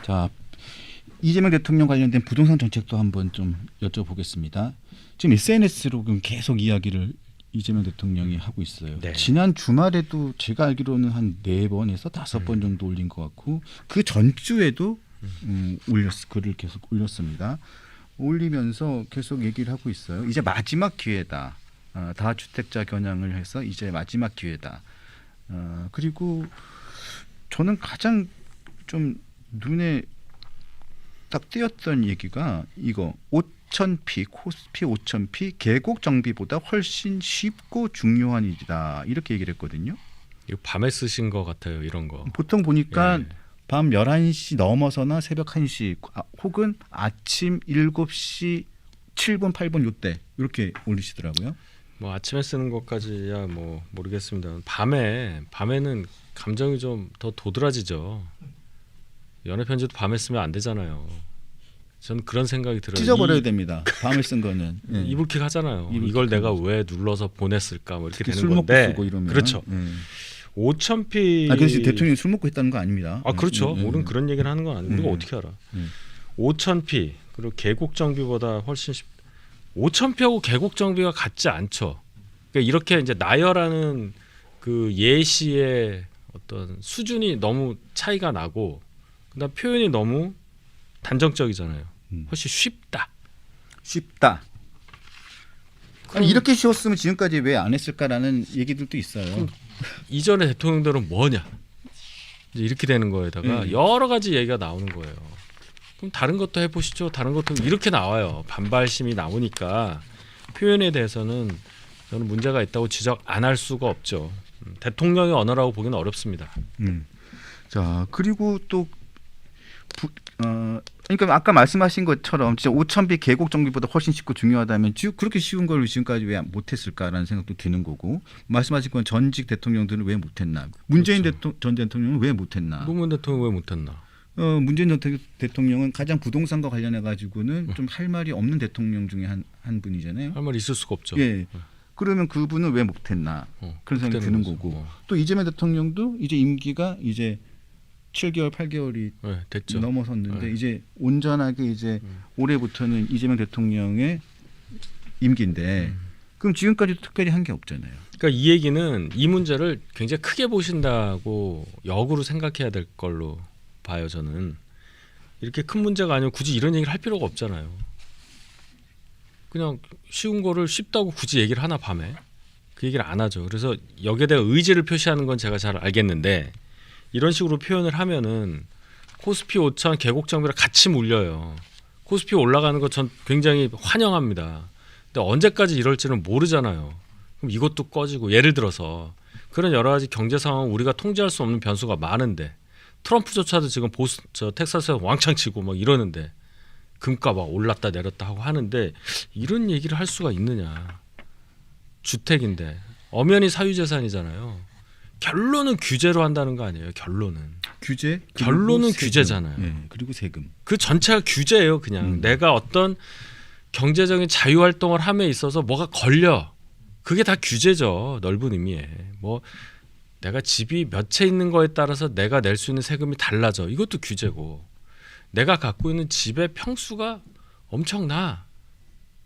자, 이재명 대통령 관련된 부동산 정책도 한번 좀 여쭤보겠습니다. 지금 SNS로 계속 이야기를 이재명 대통령이 하고 있어요. 네. 지난 주말에도 제가 알기로는 한 4번에서 5번 정도 올린 것 같고 그 전주에도 글을 계속 올렸습니다. 올리면서 계속 얘기를 하고 있어요. 이제 마지막 기회다. 다주택자 겨냥을 해서 이제 마지막 기회다. 그리고 저는 가장 좀 눈에 딱 띄었던 얘기가 이거 5,000p 코스피 5,000p 계곡 정비보다 훨씬 쉽고 중요한 일이다 이렇게 얘기를 했거든요. 이거 밤에 쓰신 것 같아요. 이런 거. 보통 보니까 예. 밤 11시 넘어서나 새벽 1시 혹은 아침 7시 7분 8분 요때 이렇게 올리시더라고요. 뭐 아침에 쓰는 것까지야 뭐 모르겠습니다. 밤에는 감정이 좀 더 도드라지죠. 연애 편지도 밤에 쓰면 안 되잖아요. 저는 그런 생각이 들어요. 찢어버려야 됩니다. 밤에 쓴 거는. 예. 이불킥 하잖아요. 이불킥 이걸 내가 왜 눌러서 보냈을까 뭐 이렇게 되는 술 먹고 건데. 쓰고 이러면. 그렇죠. 예. 5,000p. 그래서 대통령이 술 먹고 했다는 거 아닙니다. 그렇죠. 예. 우리는 그런 얘기를 하는 건 아니고 우리가 어떻게 알아. 5,000p 그리고 계곡 정비보다 훨씬 5,000p하고 계곡 정비가 같지 않죠. 그러니까 이렇게 이제 나열하는 그 예시의 어떤 수준이 너무 차이가 나고 그다음 표현이 너무 단정적이잖아요. 훨씬 쉽다. 아니, 이렇게 쉬웠으면 지금까지 왜 안 했을까라는 얘기들도 있어요. 이전의 대통령들은 뭐냐 이제 이렇게 되는 거에다가 여러 가지 얘기가 나오는 거예요. 그럼 다른 것도 해보시죠. 다른 것도 이렇게 나와요. 반발심이 나오니까 표현에 대해서는 저는 문제가 있다고 지적 안 할 수가 없죠. 대통령의 언어라고 보기는 어렵습니다. 자, 그리고 또 그러니까 아까 말씀하신 것처럼 진짜 5,000비 계곡 정비보다 훨씬 쉽고 중요하다면 그렇게 쉬운 걸 지금까지 왜 못했을까라는 생각도 드는 거고 말씀하신 건 전직 대통령들은 왜 못했나? 문재인 그렇죠. 전 대통령은 왜 못했나? 노무현 대통령 왜 못했나? 문재인 전 대통령은 가장 부동산과 관련해 가지고는 좀 할 말이 없는 대통령 중에 한 분이잖아요. 할 말 있을 수가 없죠. 예. 그러면 그분은 왜 못했나? 그런 생각이 드는 거죠. 거고 또 이재명 대통령도 이제 임기가 이제 7개월, 8개월이 네, 됐죠. 넘어섰는데 네. 이제 온전하게 이제 올해부터는 이재명 대통령의 임기인데 그럼 지금까지도 특별히 한 게 없잖아요. 그러니까 이 얘기는 이 문제를 굉장히 크게 보신다고 역으로 생각해야 될 걸로 봐요. 저는 이렇게 큰 문제가 아니면 굳이 이런 얘기를 할 필요가 없잖아요. 그냥 쉬운 거를 쉽다고 굳이 얘기를 하나 밤에 그 얘기를 안 하죠. 그래서 여기에 대한 의지를 표시하는 건 제가 잘 알겠는데 이런 식으로 표현을 하면은 코스피 5,000 계곡 정비랑 같이 물려요. 코스피 올라가는 거 전 굉장히 환영합니다. 근데 언제까지 이럴지는 모르잖아요. 그럼 이것도 꺼지고 예를 들어서 그런 여러 가지 경제 상황 우리가 통제할 수 없는 변수가 많은데 트럼프조차도 지금 텍사스에서 왕창 치고 막 이러는데 금값 막 올랐다 내렸다 하고 하는데 이런 얘기를 할 수가 있느냐. 주택인데 엄연히 사유재산이잖아요. 결론은 규제로 한다는 거 아니에요. 결론은 결론은 세금. 규제잖아요. 예, 그리고 세금. 그 전체가 규제예요. 그냥 내가 어떤 경제적인 자유활동을 함에 있어서 뭐가 걸려. 그게 다 규제죠. 넓은 의미에. 뭐 내가 집이 몇 채 있는 거에 따라서 내가 낼 수 있는 세금이 달라져. 이것도 규제고. 내가 갖고 있는 집의 평수가 엄청나.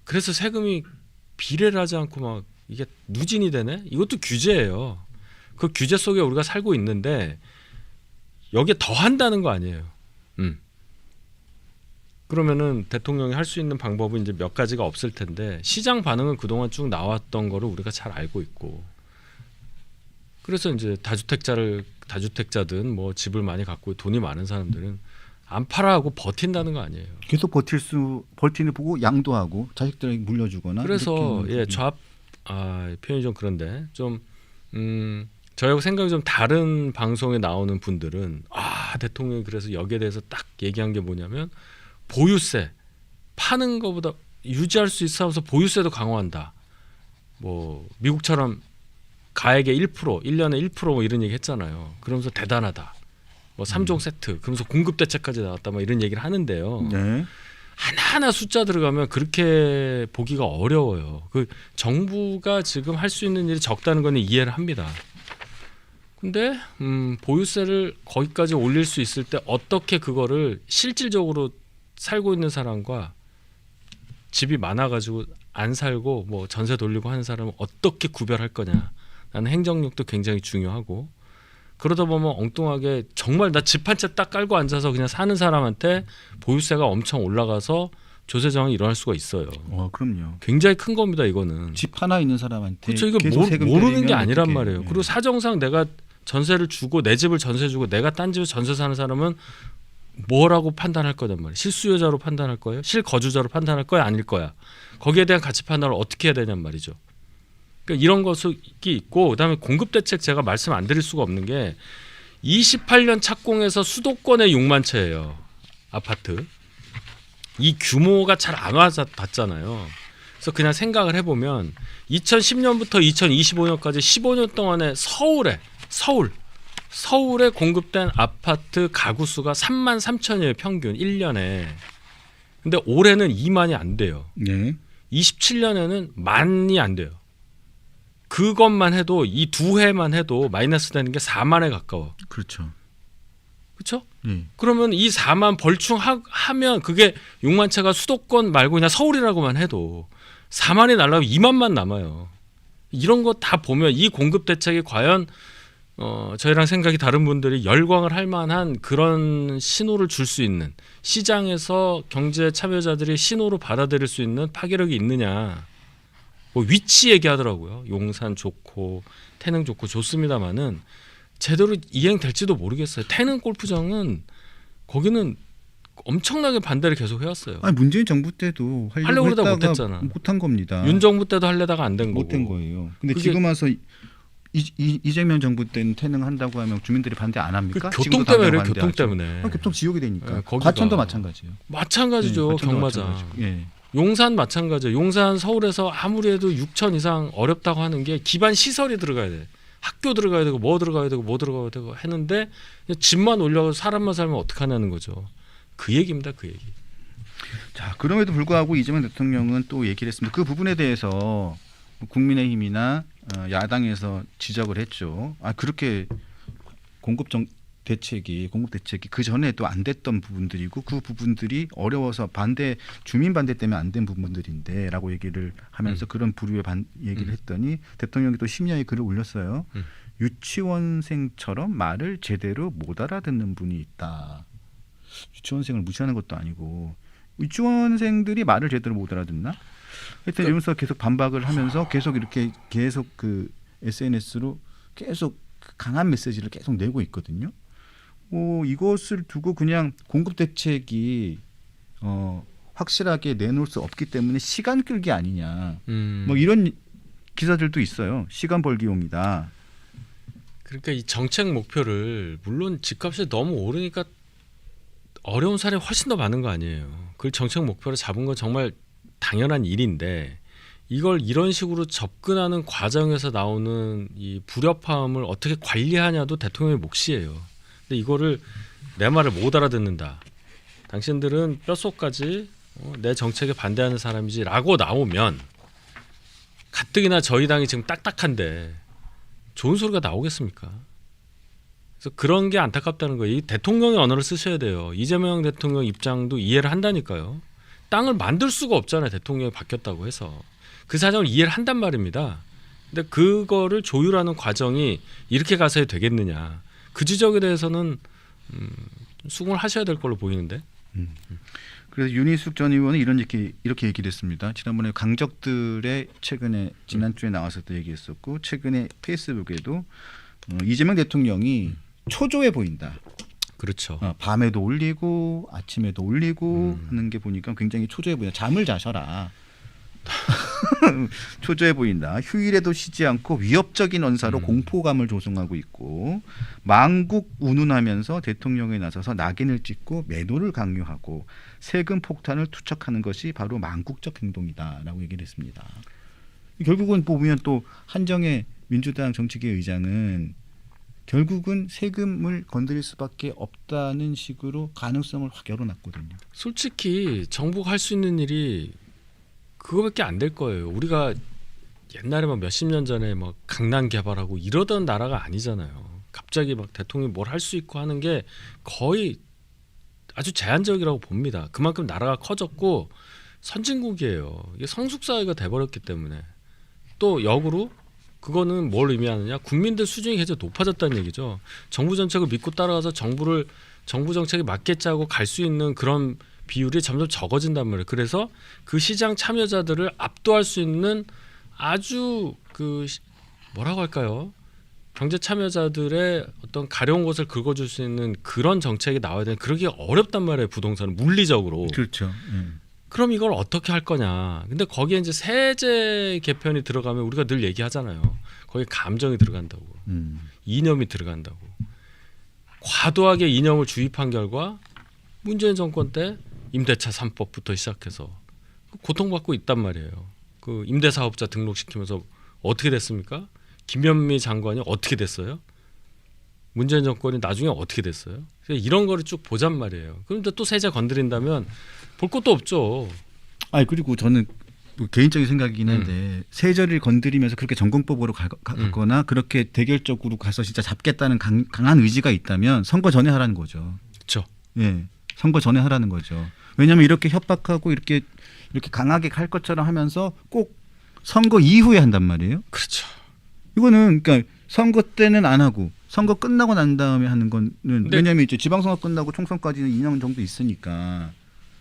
그래서 세금이 비례를 하지 않고 막 이게 누진이 되네. 이것도 규제예요. 그 규제 속에 우리가 살고 있는데 여기에 더 한다는 거 아니에요. 그러면은 대통령이 할 수 있는 방법은 이제 몇 가지가 없을 텐데 시장 반응은 그동안 쭉 나왔던 거를 우리가 잘 알고 있고 그래서 이제 다주택자든 뭐 집을 많이 갖고 돈이 많은 사람들은 안 팔아 하고 버틴다는 거 아니에요. 계속 버티는 보고 양도하고 자식들에게 물려주거나. 그래서 표현이 좀 그런데 좀 저하고 생각이 좀 다른 방송에 나오는 분들은 대통령이 그래서 여기에 대해서 딱 얘기한 게 뭐냐면 보유세 파는 것보다 유지할 수 있어 하면서 보유세도 강화한다. 뭐 미국처럼 가액의 1% 1년에 1% 이런 얘기 했잖아요. 그러면서 대단하다. 뭐 3종 세트 그러면서 공급 대책까지 나왔다. 뭐 이런 얘기를 하는데요. 네. 하나하나 숫자 들어가면 그렇게 보기가 어려워요. 그 정부가 지금 할 수 있는 일이 적다는 건 이해를 합니다. 근데 보유세를 거기까지 올릴 수 있을 때 어떻게 그거를 실질적으로 살고 있는 사람과 집이 많아가지고 안 살고 뭐 전세 돌리고 하는 사람은 어떻게 구별할 거냐. 나는 행정력도 굉장히 중요하고 그러다 보면 엉뚱하게 정말 나 집 한 채 딱 깔고 앉아서 그냥 사는 사람한테 보유세가 엄청 올라가서 조세 저항이 일어날 수가 있어요. 그럼요. 굉장히 큰 겁니다 이거는. 집 하나 있는 사람한테 그렇죠. 이거 계속 세금 모르는 게 때리면 아니란 어떡해. 말이에요. 그리고 사정상 내가 전세를 주고 내 집을 전세 주고 내가 딴 집에 전세 사는 사람은 뭐라고 판단할 거란 말이에요. 실수요자로 판단할 거예요? 실거주자로 판단할 거야? 아닐 거야? 거기에 대한 가치 판단을 어떻게 해야 되냔 말이죠. 그러니까 이런 것이 있고 그다음에 공급 대책 제가 말씀 안 드릴 수가 없는 게 28년 착공해서 수도권에 6만 채예요. 아파트. 이 규모가 잘 안 와닿잖아요. 그래서 그냥 생각을 해보면 2010년부터 2025년까지 15년 동안에 서울에 공급된 아파트 가구 수가 3만 3천이에요. 평균 1년에. 근데 올해는 2만이 안 돼요. 네. 27년에는 만이 안 돼요. 그것만 해도 이 두 해만 해도 마이너스 되는 게 4만에 가까워. 그렇죠. 그렇죠? 네. 그러면 이 4만 벌충하면 그게 6만 채가 수도권 말고 그냥 서울이라고만 해도 4만이 날라면 2만만 남아요. 이런 거 다 보면 이 공급 대책이 과연 저희랑 생각이 다른 분들이 열광을 할 만한 그런 신호를 줄 수 있는 시장에서 경제 참여자들이 신호로 받아들일 수 있는 파괴력이 있느냐. 뭐 위치 얘기하더라고요. 용산 좋고 태릉 좋고 좋습니다만은 제대로 이행될지도 모르겠어요. 태릉 골프장은 거기는 엄청나게 반대를 계속 해왔어요. 아니 문재인 정부 때도 하려고 하려고 그러다 했다가 못했잖아. 못한 겁니다. 윤 정부 때도 하려다가 안 된 거고. 못된 거예요. 근데 그게- 지금 와서 이재명 정부 때는 태능 한다고 하면 주민들이 반대 안 그 합니까? 교통 지금도 때문에 그래요. 당장 교통 반대하죠. 때문에. 교통 지옥이 되니까. 네, 거기가. 과천도 마찬가지예요. 마찬가지죠. 네, 과천도 경마장. 마찬가지고. 예. 용산 마찬가지예요. 용산 서울에서 아무리 해도 6천 이상 어렵다고 하는 게 기반 시설이 들어가야 돼. 학교 들어가야 되고 뭐 들어가야 되고 뭐 들어가야 되고 했는데 집만 올려서 사람만 살면 어떡하냐는 거죠. 그 얘기입니다. 그 얘기. 자, 그럼에도 불구하고 이재명 대통령은 또 얘기를 했습니다. 그 부분에 대해서 국민의힘이나 야당에서 지적을 했죠. 그렇게 공급 대책이 그 전에도 안 됐던 부분들이고 그 부분들이 어려워서 주민 반대 때문에 안 된 부분들인데라고 얘기를 하면서 그런 부류의 얘기를 했더니 대통령이 또 심야에 글을 올렸어요. 유치원생처럼 말을 제대로 못 알아듣는 분이 있다. 유치원생을 무시하는 것도 아니고 유치원생들이 말을 제대로 못 알아듣나? 하여튼 이러면서 계속 반박을 하면서 계속 그 SNS로 계속 강한 메시지를 계속 내고 있거든요. 이것을 두고 그냥 공급 대책이 확실하게 내놓을 수 없기 때문에 시간 끌기 아니냐. 뭐 이런 기사들도 있어요. 시간 벌기용이다. 그러니까 이 정책 목표를 물론 집값이 너무 오르니까 어려운 사람이 훨씬 더 많은 거 아니에요. 그 정책 목표를 잡은 건 정말 당연한 일인데 이걸 이런 식으로 접근하는 과정에서 나오는 이 불협화음을 어떻게 관리하냐도 대통령의 몫이에요. 근데 이거를 내 말을 못 알아듣는다. 당신들은 뼛속까지 내 정책에 반대하는 사람이지라고 나오면 가뜩이나 저희 당이 지금 딱딱한데 좋은 소리가 나오겠습니까? 그래서 그런 게 안타깝다는 거예요. 이 대통령의 언어를 쓰셔야 돼요. 이재명 대통령 입장도 이해를 한다니까요. 땅을 만들 수가 없잖아요. 대통령이 바뀌었다고 해서. 그 사정을 이해를 한단 말입니다. 근데 그거를 조율하는 과정이 이렇게 가서야 되겠느냐. 그 지적에 대해서는 수긍을 하셔야 될 걸로 보이는데. 그래서 윤희숙 전 의원은 이렇게 얘기를 했습니다. 지난번에 강적들의 최근에 지난주에 나와서 또 얘기했었고 최근에 페이스북에도 이재명 대통령이 초조해 보인다. 그렇죠. 밤에도 올리고 아침에도 올리고 하는 게 보니까 굉장히 초조해 보인다. 잠을 자셔라. 초조해 보인다. 휴일에도 쉬지 않고 위협적인 언사로 공포감을 조성하고 있고 망국 운운하면서 대통령에 나서서 낙인을 찍고 매도를 강요하고 세금 폭탄을 투척하는 것이 바로 망국적 행동이다라고 얘기를 했습니다. 결국은 보면 또 한정혜 민주당 정치계 의장은 결국은 세금을 건드릴 수밖에 없다는 식으로 가능성을 확 열어놨거든요. 솔직히 정부가 할 수 있는 일이 그거밖에 안 될 거예요. 우리가 옛날에 막 몇십 년 전에 막 강남 개발하고 이러던 나라가 아니잖아요. 갑자기 막 대통령이 뭘 할 수 있고 하는 게 거의 아주 제한적이라고 봅니다. 그만큼 나라가 커졌고 선진국이에요. 이게 성숙사회가 돼버렸기 때문에. 또 역으로 그거는 뭘 의미하느냐? 국민들 수준이 굉장히 높아졌다는 얘기죠. 정부 정책을 믿고 따라가서 정부 정책에 맞게 짜고 갈 수 있는 그런 비율이 점점 적어진단 말이에요. 그래서 그 시장 참여자들을 압도할 수 있는 아주 뭐라고 할까요? 경제 참여자들의 어떤 가려운 것을 긁어줄 수 있는 그런 정책이 나와야 되는 그러기 어렵단 말이에요. 부동산은 물리적으로. 그렇죠. 그럼 이걸 어떻게 할 거냐. 근데 거기에 이제 세제 개편이 들어가면 우리가 늘 얘기하잖아요. 거기에 감정이 들어간다고. 이념이 들어간다고. 과도하게 이념을 주입한 결과 문재인 정권 때 임대차 3법부터 시작해서 고통받고 있단 말이에요. 그 임대사업자 등록시키면서 어떻게 됐습니까? 김현미 장관이 어떻게 됐어요? 문재인 정권이 나중에 어떻게 됐어요? 이런 거를 쭉 보잔 말이에요. 그런데 또 세제 건드린다면 볼 것도 없죠. 아니 그리고 저는 뭐 개인적인 생각이긴 한데 세제를 건드리면서 그렇게 전공법으로 가거나 그렇게 대결적으로 가서 진짜 잡겠다는 강한 의지가 있다면 선거 전에 하라는 거죠. 그렇죠. 예, 선거 전에 하라는 거죠. 왜냐하면 이렇게 협박하고 이렇게 강하게 갈 것처럼 하면서 꼭 선거 이후에 한단 말이에요. 그렇죠. 이거는 그러니까 선거 때는 안 하고 선거 끝나고 난 다음에 하는 거는 왜냐하면 이제 지방선거 끝나고 총선까지는 2년 정도 있으니까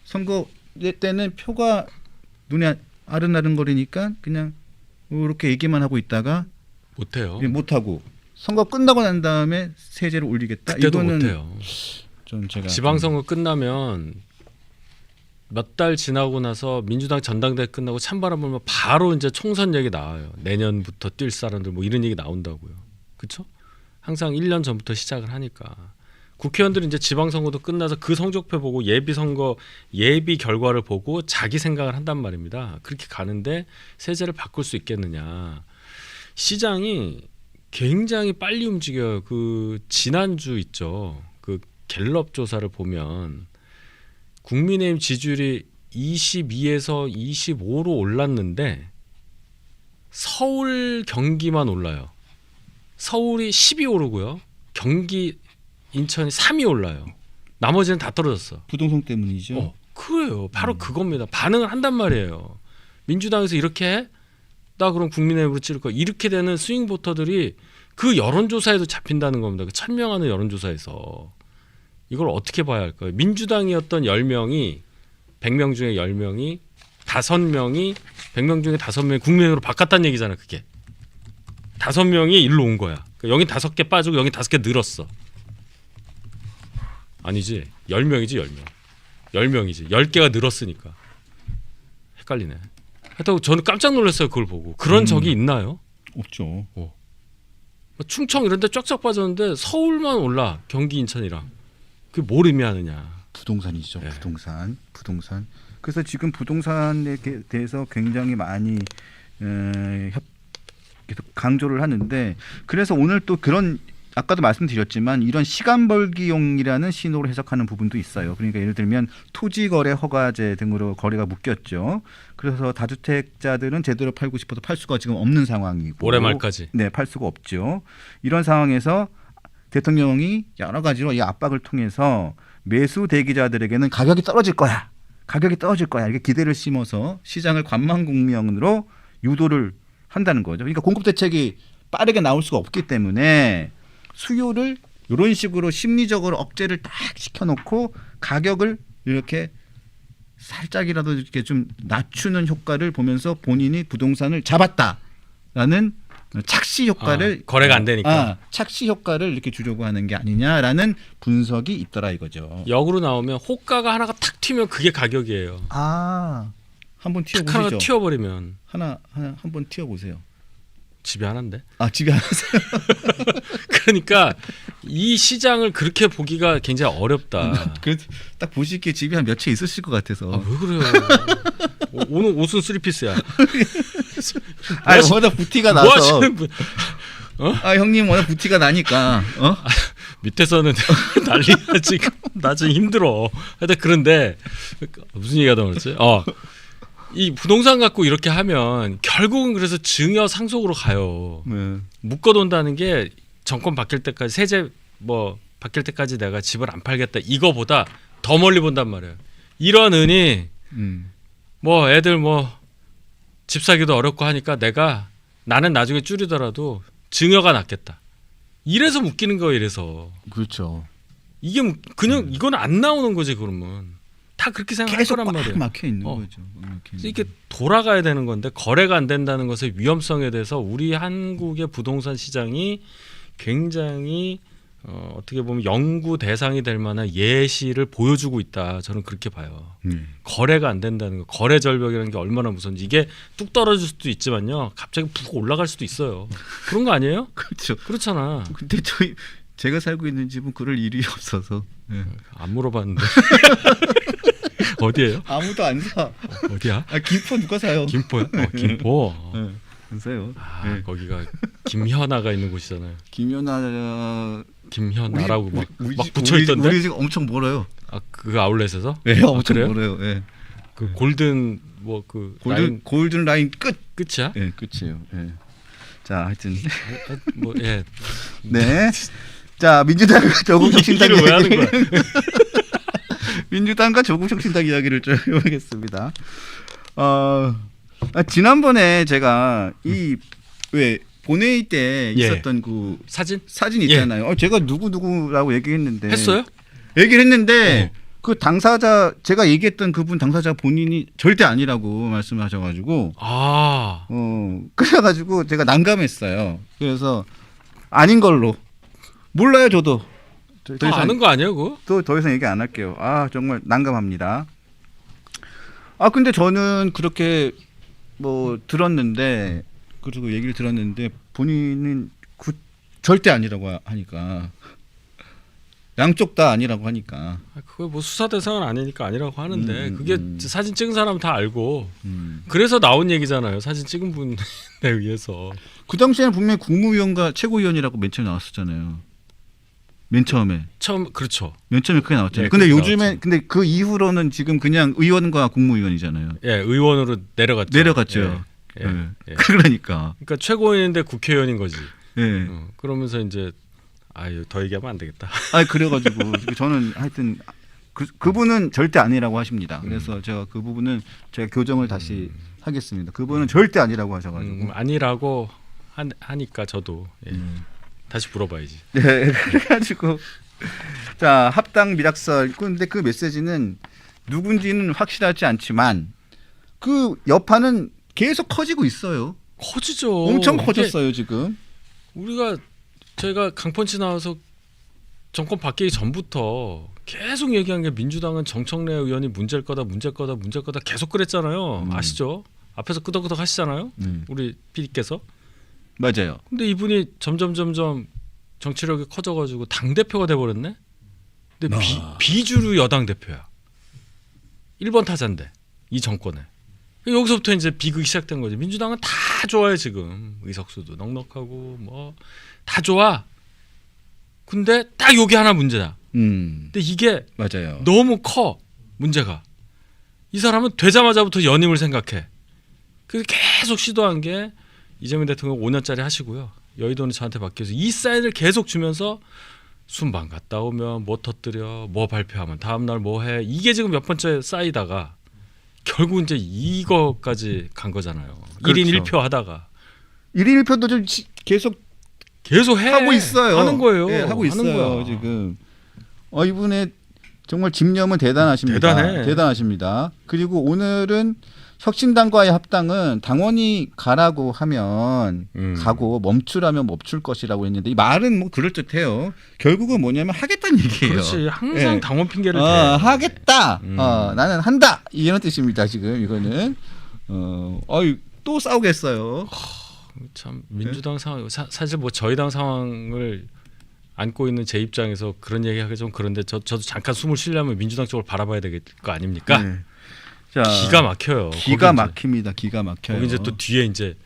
선거 때는 표가 눈에 아른아른거리니까 그냥 이렇게 얘기만 하고 있다가 못해요. 못하고 선거 끝나고 난 다음에 세제를 올리겠다. 그때도 이거는 못해요. 좀 제가 지방선거 끝나면 몇 달 지나고 나서 민주당 전당대회 끝나고 찬바람 불면 바로 이제 총선 얘기 나와요. 내년부터 뛸 사람들 뭐 이런 얘기 나온다고요. 그렇죠? 항상 1년 전부터 시작을 하니까 국회의원들은 이제 지방선거도 끝나서 그 성적표 보고 예비 결과를 보고 자기 생각을 한단 말입니다. 그렇게 가는데 세제를 바꿀 수 있겠느냐? 시장이 굉장히 빨리 움직여요. 그 지난주 있죠. 그 갤럽 조사를 보면 국민의힘 지지율이 22에서 25로 올랐는데 서울, 경기만 올라요. 서울이 10이 오르고요. 경기, 인천이 3이 올라요. 나머지는 다 떨어졌어. 부동산 때문이죠. 그래요. 바로 그겁니다. 반응을 한단 말이에요. 민주당에서 이렇게 해? 나 그럼 국민의힘으로 찌를 거야. 이렇게 되는 스윙 보터들이 그 여론조사에도 잡힌다는 겁니다. 그 1000명 하는 여론조사에서. 이걸 어떻게 봐야 할까요? 민주당이었던 10명이 100명 중에 10명이 5명이 100명 중에 5명이 국민의힘으로 바꿨다는 얘기잖아. 그게 5명이 일로 온 거야. 여기 5개 빠지고 여기 5개 늘었어. 아니지 10명이지 10명 10명이지 10개가 늘었으니까 헷갈리네. 하여튼 저는 깜짝 놀랐어요. 그걸 보고. 그런 적이 있나요? 없죠. 충청 이런 데 쫙쫙 빠졌는데 서울만 올라. 경기 인천이랑. 그게 뭘 의미하느냐. 부동산이죠. 네. 부동산. 그래서 지금 부동산에 대해서 굉장히 많이 계속 강조를 하는데 그래서 오늘 또 그런 아까도 말씀드렸지만 이런 시간 벌기용이라는 신호로 해석하는 부분도 있어요. 그러니까 예를 들면 토지거래 허가제 등으로 거래가 묶였죠. 그래서 다주택자들은 제대로 팔고 싶어도 팔 수가 지금 없는 상황이고 올해 말까지. 네, 팔 수가 없죠. 이런 상황에서 대통령이 여러 가지로 이 압박을 통해서 매수 대기자들에게는 가격이 떨어질 거야. 이렇게 기대를 심어서 시장을 관망국면으로 유도를 한다는 거죠. 그러니까 공급 대책이 빠르게 나올 수가 없기 때문에 수요를 이런 식으로 심리적으로 억제를 딱 시켜놓고 가격을 이렇게 살짝이라도 이렇게 좀 낮추는 효과를 보면서 본인이 부동산을 잡았다라는 착시 효과를 거래가 안 되니까 착시 효과를 이렇게 주려고 하는 게 아니냐라는 분석이 있더라 이거죠. 역으로 나오면 호가가 하나가 탁 튀면 그게 가격이에요. 한번 탁 튀어보시죠. 하나가 튀어버리면 하나 한번 튀어보세요. 집에 하나인데. 집에 하세요. 그러니까 이 시장을 그렇게 보기가 굉장히 어렵다. 그래도 딱 보시기에 집이 한 몇 채 있으실 것 같아서. 왜 그래요? 오늘 옷은 3피스야. 워낙 부티가 뭐 나서. 하시는 분? 형님 워낙 부티가 나니까. 밑에서는 난리야 지금. 나 지금 힘들어. 하여튼 그런데 무슨 얘기하다 그랬지? 이 부동산 갖고 이렇게 하면 결국은 그래서 증여 상속으로 가요. 네. 묶어둔다는 게 정권 바뀔 때까지 세제 뭐 바뀔 때까지 내가 집을 안 팔겠다 이거보다 더 멀리 본단 말이에요. 이런 은이 뭐 애들 뭐 집 사기도 어렵고 하니까 나는 나중에 줄이더라도 증여가 낫겠다. 이래서 웃기는 거예요. 이래서 그렇죠. 이게 그냥 이건 안 나오는 거지. 그러면 다 그렇게 생각할 계속 거란 꽉 말이에요. 막혀 있는 거죠. 이게 돌아가야 되는 건데 거래가 안 된다는 것의 위험성에 대해서 우리 한국의 부동산 시장이 굉장히 어떻게 보면 연구 대상이 될 만한 예시를 보여주고 있다. 저는 그렇게 봐요. 거래가 안 된다는 거, 거래 절벽이라는 게 얼마나 무서운지. 이게 뚝 떨어질 수도 있지만요, 갑자기 푹 올라갈 수도 있어요. 그런 거 아니에요? 그렇죠. 그렇잖아. 근데 제가 살고 있는 집은 그럴 일이 없어서 안 물어봤는데 어디예요? 아무도 안 사. 어디야? 김포 누가 사요? 김포야? 김포. 안 사요. 거기가 김현아가 있는 곳이잖아요. 김현아라고 막 붙여 있던데. 우리 집 엄청 멀어요. 그 아울렛에서? 네, 엄청 그래요? 멀어요. 네. 그 골든 뭐 그 골든 라인 끝이야? 네, 끝이에요. 네. 자, 하여튼 뭐 예. 네. 자, 민주당과 조국혁신당 왜 하는 거야? 민주당과 조국혁신당 이야기를 좀 해보겠습니다. 지난번에 제가 왜 본회의 때 있었던 그 사진 있잖아요. 제가 누구라고 얘기했는데 했어요? 얘기를 했는데 그 당사자 제가 얘기했던 그분 당사자 본인이 절대 아니라고 말씀하셔가지고 그래가지고 제가 난감했어요. 그래서 아닌 걸로 몰라요 저도. 더 아는 거 아니에요 그거? 더 이상 얘기 안 할게요. 정말 난감합니다. 근데 저는 그렇게 뭐 들었는데 그리고 얘기를 들었는데 본인은 절대 아니라고 하니까 양쪽 다 아니라고 하니까 그거 뭐 수사 대상은 아니니까 아니라고 하는데 그게 사진 찍은 사람 다 알고 그래서 나온 얘기잖아요. 사진 찍은 분에 의해서. 그 당시에는 분명히 국무위원과 최고위원이라고 맨 처음에 나왔었잖아요. 맨 처음에. 그렇죠. 맨 처음에 그게 나왔잖아요. 예, 근데 요즘에 나왔죠. 근데 그 이후로는 지금 그냥 의원과 국무위원이잖아요. 예, 의원으로 내려갔죠. 예. 그러니까 최고위원인데 국회의원인 거지. 예. 그러면서 이제 더 얘기하면 안 되겠다. 그래가지고 저는 하여튼 그분은 절대 아니라고 하십니다. 그래서 제가 그 부분은 제가 교정을 다시 하겠습니다. 그분은 절대 아니라고 하셔가지고 아니라고 하니까 저도 다시 물어봐야지. 네, 그래가지고 자 합당 미락설. 근데 그 메시지는 누군지는 확실하지 않지만 그 여파는 계속 커지고 있어요. 커지죠. 엄청 커졌어요 지금. 제가 강펀치 나와서 정권 바뀌기 전부터 계속 얘기한 게 민주당은 정청래 의원이 문제일 거다 계속 그랬잖아요. 아시죠? 앞에서 끄덕끄덕 하시잖아요. 우리 PD께서. 맞아요. 근데 이분이 점점 정치력이 커져가지고 당 대표가 돼버렸네. 근데 비주류 여당 대표야. 1번 타자인데 이 정권에. 여기서부터 이제 비극이 시작된 거지. 민주당은 다 좋아요 지금. 의석수도 넉넉하고 뭐 다 좋아. 근데 딱 요게 하나 문제야. 근데 이게 맞아요. 너무 커 문제가. 이 사람은 되자마자부터 연임을 생각해. 그래서 계속 시도한 게 이재명 대통령 5년짜리 하시고요. 여의도는 저한테 맡겨서 이 사인을 계속 주면서 순방 갔다 오면 뭐 터뜨려, 뭐 발표하면 다음 날 뭐 해. 이게 지금 몇 번째 쌓이다가 결국 이제 이거까지 간 거잖아요. 그렇죠. 1인 1표 하다가 1인 1표도 좀 계속 하고 있어요. 하는 거예요. 네, 하고 있어요 거야. 지금. 이분의 정말 집념은 대단하십니다. 대단하십니다. 그리고 오늘은 혁신당과의 합당은 당원이 가라고 하면 가고 멈추라면 멈출 것이라고 했는데 이 말은 뭐 그럴듯해요. 결국은 뭐냐면 하겠다는 얘기예요. 그렇지. 항상 당원 핑계를 대. 하겠다. 나는 한다. 이런 뜻입니다. 지금 이거는. 또 싸우겠어요. 참 민주당 상황 사실 뭐 저희 당 상황을 안고 있는 제 입장에서 그런 얘기하기 좀 그런데 저도 잠깐 숨을 쉬려면 민주당 쪽을 바라봐야 될 거 아닙니까? 네. 자, 기가 막혀요. 기가 막힙니다. 기가 막혀요. 거기 이제 또 뒤에 이제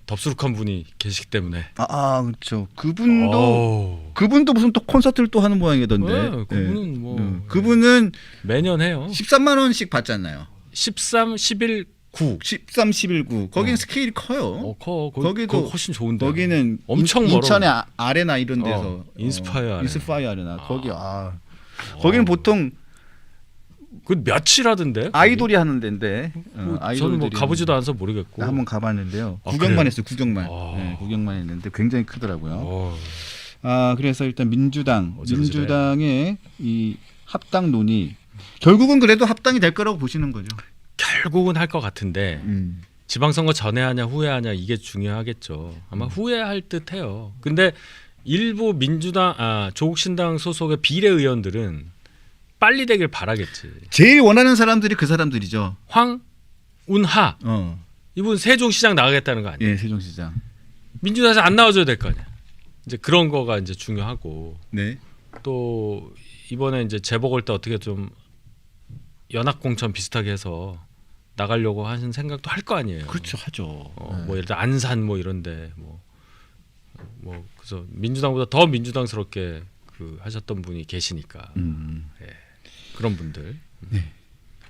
덥수룩한 분이 계시기 때문에. 그렇죠. 그분도 무슨 또 콘서트를 또 하는 모양이던데. 네, 그분은 뭐 그분은 매년 해요. 13만 원씩 받잖아요. 13, 11 9. 13, 11, 9. 거기는 스케일이 커요. 커. 거기도 훨씬 좋은데. 거기는 엄청 멀어. 인천의 아레나 이런 데서 인스파이어 아레나. 인스파이어 아레나. 거기 거기는 보통 그 며칠 하던데? 아이돌이 하는 데인데 저는 뭐 아이돌들이 가보지도 않아서 모르겠고. 한번 가봤는데요. 아, 구경만 그래요? 했어요. 구경만. 아. 네, 구경만 했는데 굉장히 크더라고요. 어. 그래서 일단 어지러지네. 민주당의 이 합당 논의 결국은 그래도 합당이 될 거라고 보시는 거죠. 결국은 할 것 같은데 지방선거 전에 하냐 후에 하냐 이게 중요하겠죠. 아마 후회할 듯해요. 근데 일부 민주당, 조국신당 소속의 비례의원들은 빨리 되길 바라겠지. 제일 원하는 사람들이 그 사람들이죠. 황운하 이분 세종시장 나가겠다는 거 아니에요? 예, 세종시장. 민주당에서 안 나와줘야 될 거 아니야. 이제 그런 거가 이제 중요하고 네. 또 이번에 이제 재보궐 때 어떻게 좀 연합 공천 비슷하게 해서 나가려고 하는 생각도 할 거 아니에요. 그렇죠, 하죠. 뭐 예를 들어 안산 뭐 이런데 뭐 그래서 민주당보다 더 민주당스럽게 그 하셨던 분이 계시니까 그런 분들. 네.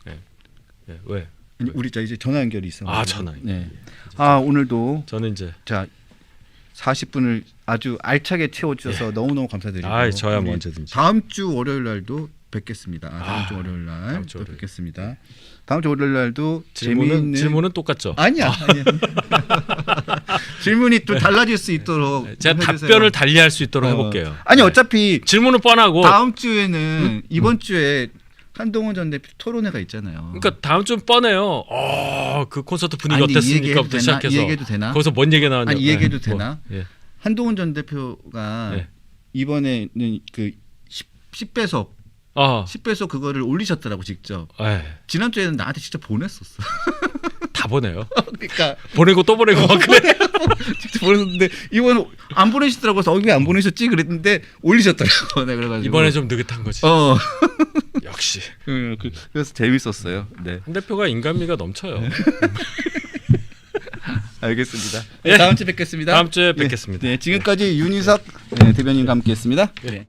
네. 왜? 아니, 우리 이제 전화 연결이 있어. 전화. 네. 오늘도 저는 이제 40분을 아주 알차게 채워주셔서 너무너무 감사드리고. 저야 뭐 우리 언제든지. 다음 주 월요일 날도 뵙겠습니다. 다음 주 월요일 날 또 뵙겠습니다. 다음 주 월요일 날도 질문은 똑같죠. 아니야. 질문이 또 달라질 수 있도록 제가 해주세요. 답변을 달리할 수 있도록 해볼게요. 아니 어차피 질문은 뻔하고 다음 주에는 이번 주에 한동훈 전 대표 토론회가 있잖아요. 그러니까 다음 주는 뻔해요. 그 콘서트 분위기 아니, 이 어땠습니까부터 얘기해도 시작해서 이 얘기해도 되나? 거기서 뭔 얘기가 나왔냐? 아니, 이 얘기해도 되나? 예. 한동훈 전 대표가 이번에는 그 10배속 10배속 그거를 올리셨더라고 직접. 지난주에는 나한테 직접 보냈었어. 다 보내요. 그러니까 보내고 또 보내고 막 그래. 직접 보냈는데 이번에 안 보내시더라고. 그래서 왜 안 보내셨지? 그랬는데 올리셨더라고. 내가 그래가지고 이번에 좀 느긋한 거지. 역시. 그래서 재밌었어요. 네. 한 대표가 인간미가 넘쳐요. 알겠습니다. 예. 다음 주에 뵙겠습니다. 다음 주에 뵙겠습니다. 네, 지금까지 윤희석 대변인과 함께했습니다. 예. 네.